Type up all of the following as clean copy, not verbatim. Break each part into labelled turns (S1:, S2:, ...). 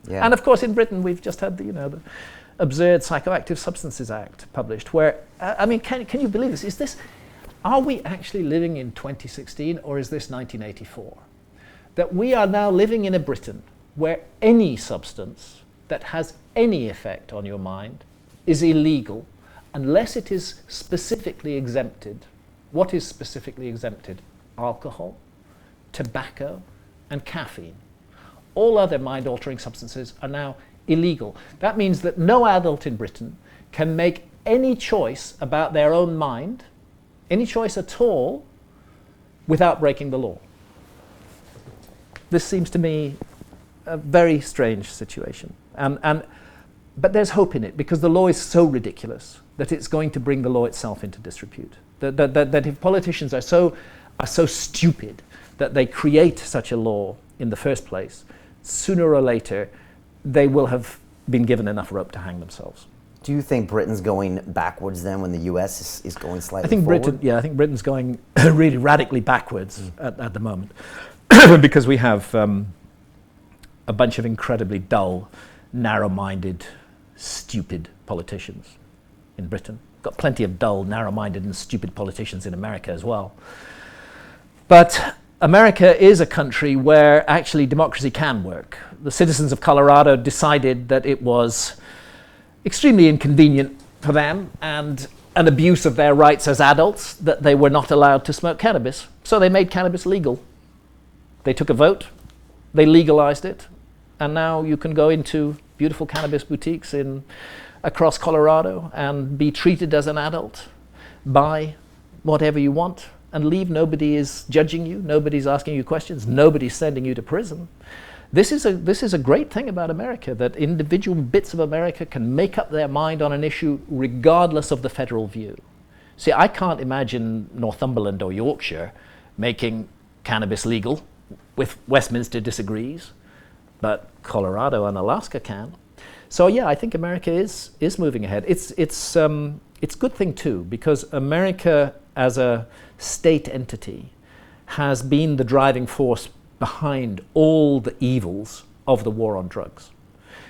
S1: Yeah.
S2: And of course, in Britain, we've just had the absurd Psychoactive Substances Act published, where can you believe this? Are we actually living in 2016, or is this 1984? That we are now living in a Britain where any substance that has any effect on your mind is illegal unless it is specifically exempted. What is specifically exempted? Alcohol, tobacco, and caffeine. All other mind-altering substances are now illegal. That means that no adult in Britain can make any choice about their own mind, any choice at all, without breaking the law. This seems to me a very strange situation. But there's hope in it, because the law is so ridiculous that it's going to bring the law itself into disrepute. That if politicians are so stupid that they create such a law in the first place, sooner or later they will have been given enough rope to hang themselves.
S1: Do you think Britain's going backwards then when the US is going slightly forward?
S2: I think Britain's going really radically backwards at the moment because we have a bunch of incredibly dull, narrow-minded, stupid politicians in Britain. Got plenty of dull, narrow-minded and stupid politicians in America as well. But America is a country where actually democracy can work. The citizens of Colorado decided that it was extremely inconvenient for them and an abuse of their rights as adults that they were not allowed to smoke cannabis. So they made cannabis legal. They took a vote, they legalized it, and now you can go into beautiful cannabis boutiques across Colorado and be treated as an adult, buy whatever you want and leave. Nobody is judging you, nobody's asking you questions, nobody's sending you to prison. This is a great thing about America, that individual bits of America can make up their mind on an issue regardless of the federal view. See, I can't imagine Northumberland or Yorkshire making cannabis legal if Westminster disagrees, but Colorado and Alaska can. So yeah, I think America is moving ahead. It's a good thing too, because America as a state entity has been the driving force behind all the evils of the war on drugs.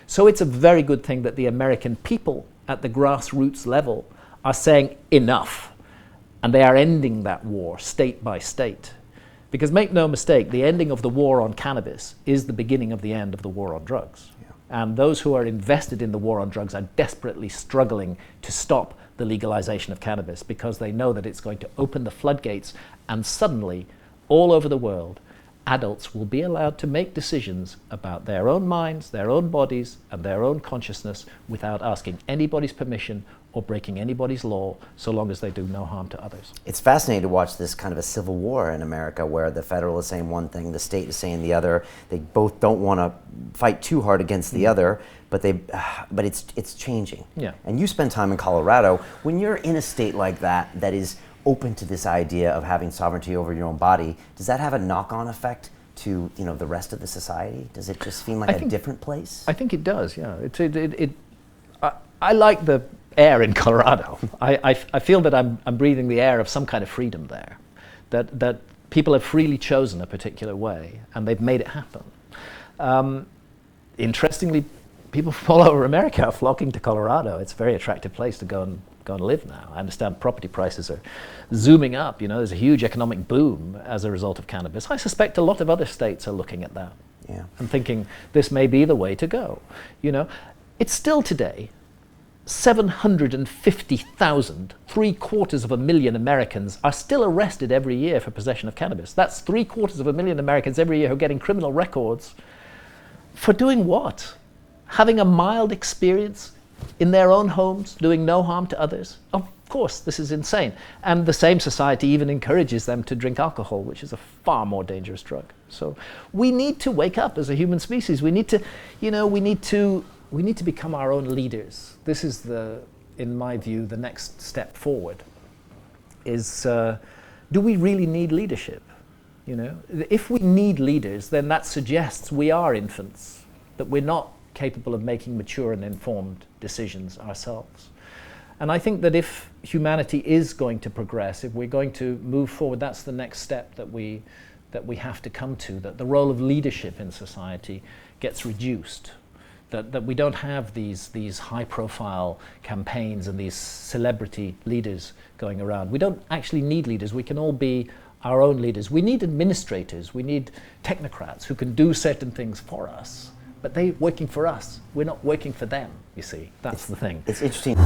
S2: So it's a very good thing that the American people at the grassroots level are saying enough, and they are ending that war state by state. Because make no mistake, the ending of the war on cannabis is the beginning of the end of the war on drugs. Yeah. And those who are invested in the war on drugs are desperately struggling to stop the legalization of cannabis, because they know that it's going to open the floodgates, and suddenly, all over the world, adults will be allowed to make decisions about their own minds, their own bodies, and their own consciousness without asking anybody's permission or breaking anybody's law, so long as they do no harm to others.
S1: It's fascinating to watch this kind of a civil war in America, where the federal is saying one thing, the state is saying the other. They both don't want to fight too hard against the other, but it's changing.
S2: Yeah. And
S1: you spend time in Colorado. When you're in a state like that is open to this idea of having sovereignty over your own body, does that have a knock-on effect to the rest of the society? Does it just seem like a different place?
S2: I think it does. Yeah. I like the air in Colorado. I feel that I'm breathing the air of some kind of freedom there. That people have freely chosen a particular way, and they've made it happen. Interestingly, people from all over America are flocking to Colorado. It's a very attractive place to go and live now. I understand property prices are zooming up. There's a huge economic boom as a result of cannabis. I suspect a lot of other states are looking at that and thinking this may be the way to go. It's still today 750,000, 750,000 Americans are still arrested every year for possession of cannabis. That's 750,000 Americans every year who are getting criminal records for doing what? Having a mild experience in their own homes, doing no harm to others. Of course, this is insane. And the same society even encourages them to drink alcohol, which is a far more dangerous drug. So we need to wake up as a human species. We need to become our own leaders. This is in my view, the next step forward. Do we really need leadership? If we need leaders, then that suggests we are infants, that we're not capable of making mature and informed decisions ourselves. And I think that if humanity is going to progress, if we're going to move forward, that's the next step that we have to come to, that the role of leadership in society gets reduced that we don't have these high-profile campaigns and these celebrity leaders going around. We don't actually need leaders. We can all be our own leaders. We need administrators. We need technocrats who can do certain things for us. But they're working for us. We're not working for them, you see. That's the thing.
S1: It's interesting.